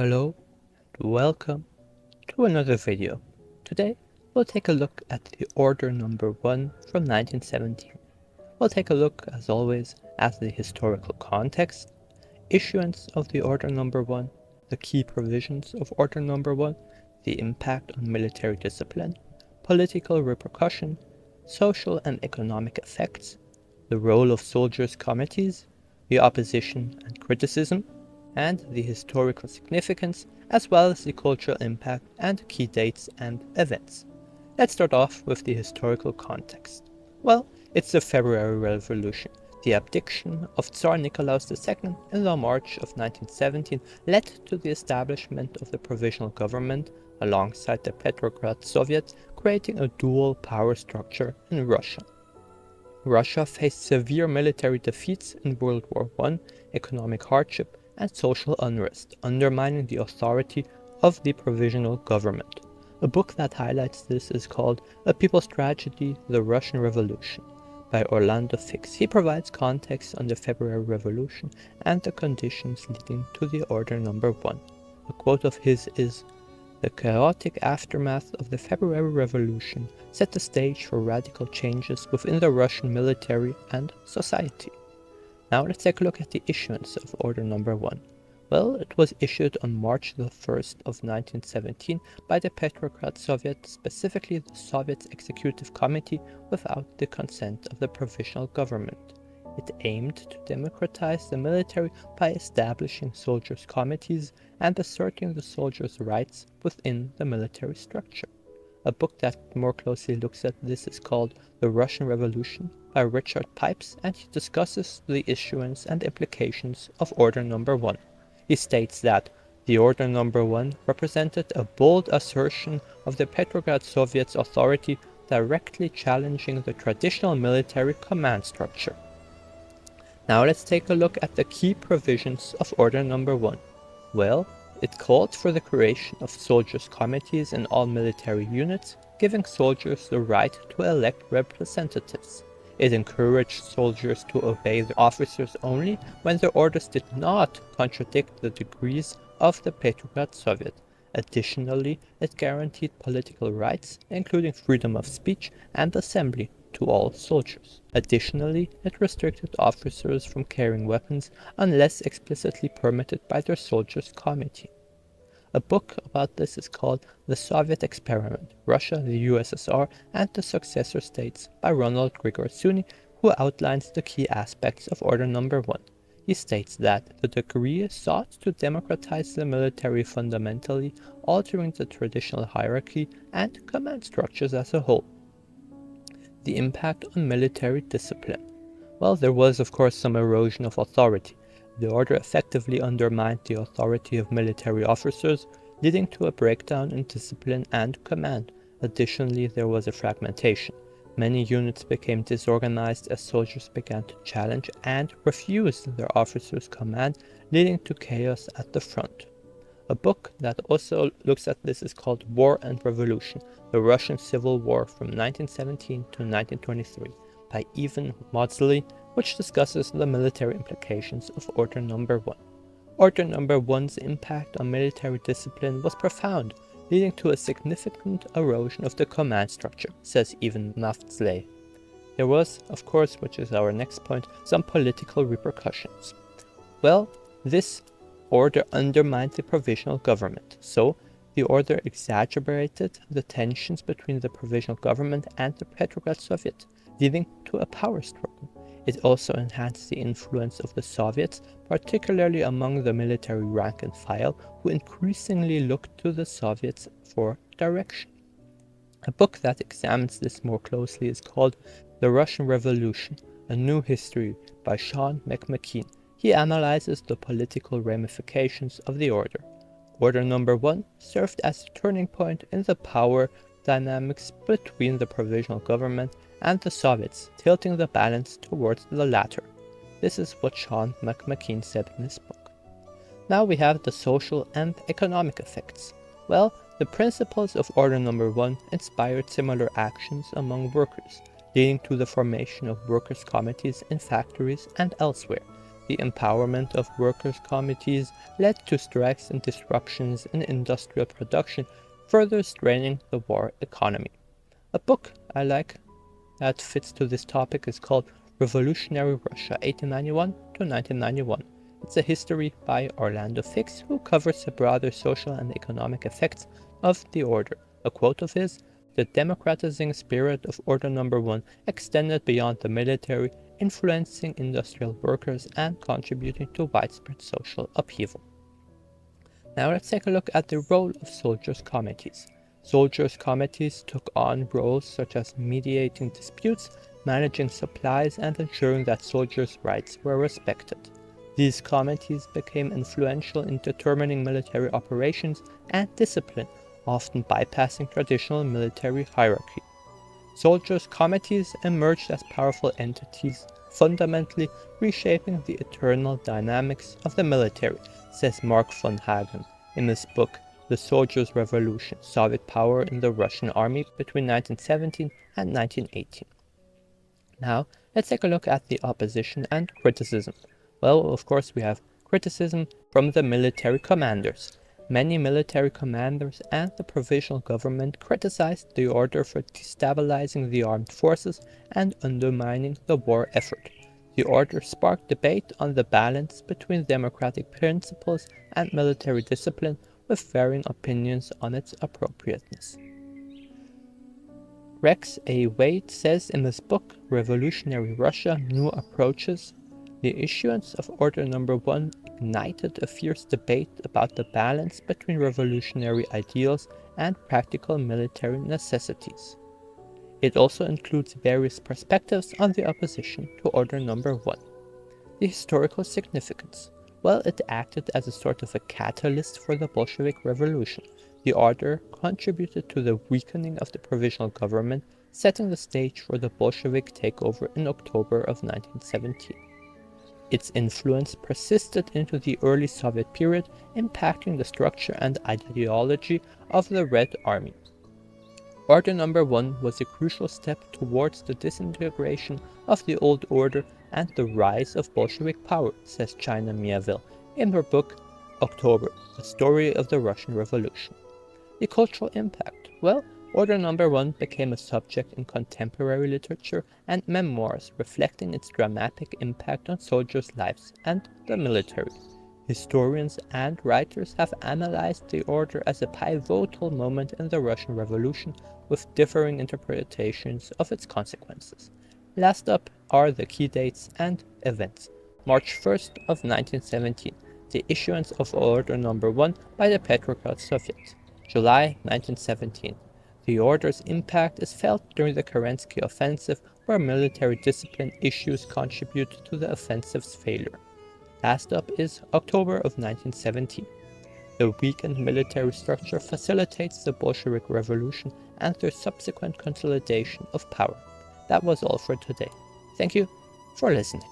Hello and welcome to another video. Today we'll take a look at the Order Number 1 from 1917. We'll take a look, as always, at the historical context, issuance of the Order Number 1, the key provisions of Order Number 1, the impact on military discipline, political repercussion, social and economic effects, the role of soldiers' committees, the opposition and criticism, and the historical significance, as well as the cultural impact and key dates and events. Let's start off with the historical context. Well, it's the February Revolution. The abdiction of Tsar Nikolaus II in the March of 1917 led to the establishment of the provisional government alongside the Petrograd Soviet, creating a dual power structure in Russia. Russia faced severe military defeats in World War I, economic hardship, and social unrest, undermining the authority of the provisional government. A book that highlights this is called A People's Tragedy, The Russian Revolution, by Orlando Fix. He provides context on the February Revolution and the conditions leading to the Order Number 1. A quote of his is, "The chaotic aftermath of the February Revolution set the stage for radical changes within the Russian military and society." Now let's take a look at the issuance of Order Number 1. Well, it was issued on March the 1st of 1917 by the Petrograd Soviet, specifically the Soviet's Executive Committee, without the consent of the provisional government. It aimed to democratize the military by establishing soldiers' committees and asserting the soldiers' rights within the military structure. A book that more closely looks at this is called The Russian Revolution by Richard Pipes, and he discusses the issuance and implications of Order Number 1. He states that the Order Number 1 represented a bold assertion of the Petrograd Soviet's authority, directly challenging the traditional military command structure. Now let's take a look at the key provisions of Order Number 1. Well, it called for the creation of soldiers' committees in all military units, giving soldiers the right to elect representatives. It encouraged soldiers to obey their officers only when their orders did not contradict the decrees of the Petrograd Soviet. Additionally, it guaranteed political rights, including freedom of speech and assembly, to all soldiers. Additionally, it restricted officers from carrying weapons unless explicitly permitted by their soldiers' committee. A book about this is called The Soviet Experiment, Russia, the USSR, and the Successor States by Ronald Grigorsuni, who outlines the key aspects of Order Number 1. He states that the decree sought to democratize the military fundamentally, altering the traditional hierarchy and command structures as a whole. The impact on military discipline. Well, there was of course some erosion of authority. The order effectively undermined the authority of military officers, leading to a breakdown in discipline and command. Additionally, there was a fragmentation. Many units became disorganized as soldiers began to challenge and refuse their officers' command, leading to chaos at the front. A book that also looks at this is called War and Revolution, the Russian Civil War from 1917 to 1923 by Ivan Maudsley, which discusses the military implications of Order Number 1. Order Number 1's impact on military discipline was profound, leading to a significant erosion of the command structure, says Ivan Maudsley. There was, of course, which is our next point, some political repercussions. Well, this order undermined the provisional government, so the order exacerbated the tensions between the provisional government and the Petrograd Soviet, leading to a power struggle. It also enhanced the influence of the Soviets, particularly among the military rank and file, who increasingly looked to the Soviets for direction. A book that examines this more closely is called The Russian Revolution, A New History by Sean McMakin. He analyzes the political ramifications of the order. Order Number 1 served as a turning point in the power dynamics between the provisional government and the Soviets, tilting the balance towards the latter. This is what Sean McMakin said in his book. Now we have the social and economic effects. Well, the principles of Order Number 1 inspired similar actions among workers, leading to the formation of workers' committees in factories and elsewhere. the empowerment of workers' committees led to strikes and disruptions in industrial production, further straining the war economy. A book I like that fits to this topic is called Revolutionary Russia 1891 to 1991. It's a history by Orlando Fix, who covers the broader social and economic effects of the order. A quote of his: "The democratizing spirit of Order Number 1 extended beyond the military, influencing industrial workers and contributing to widespread social upheaval." Now let's take a look at the role of soldiers' committees. Soldiers' committees took on roles such as mediating disputes, managing supplies, and ensuring that soldiers' rights were respected. These committees became influential in determining military operations and discipline, often bypassing traditional military hierarchy. Soldiers' committees emerged as powerful entities, fundamentally reshaping the internal dynamics of the military, says Mark von Hagen in his book The Soldiers' Revolution: Soviet Power in the Russian Army between 1917 and 1918. Now, let's take a look at the opposition and criticism. Well, of course, we have criticism from the military commanders. Many military commanders and the provisional government criticized the order for destabilizing the armed forces and undermining the war effort. The order sparked debate on the balance between democratic principles and military discipline, with varying opinions on its appropriateness. Rex A. Wade says in his book Revolutionary Russia: New Approaches, the issuance of Order Number 1 ignited a fierce debate about the balance between revolutionary ideals and practical military necessities. It also includes various perspectives on the opposition to Order Number 1. The historical significance. Well, it acted as a sort of a catalyst for the Bolshevik Revolution. The order contributed to the weakening of the provisional government, setting the stage for the Bolshevik takeover in October of 1917. Its influence persisted into the early Soviet period, impacting the structure and ideology of the Red Army. Order Number 1 was a crucial step towards the disintegration of the old order and the rise of Bolshevik power, says China Miéville in her book October: The Story of the Russian Revolution. The cultural impact. Well, Order Number 1 became a subject in contemporary literature and memoirs, reflecting its dramatic impact on soldiers' lives and the military. Historians and writers have analyzed the order as a pivotal moment in the Russian Revolution, with differing interpretations of its consequences. Last up are the key dates and events. March 1st of 1917, the issuance of Order Number 1 by the Petrograd Soviet. July 1917. The order's impact is felt during the Kerensky offensive, where military discipline issues contributed to the offensive's failure. Last up is October of 1917. The weakened military structure facilitates the Bolshevik Revolution and their subsequent consolidation of power. That was all for today. Thank you for listening.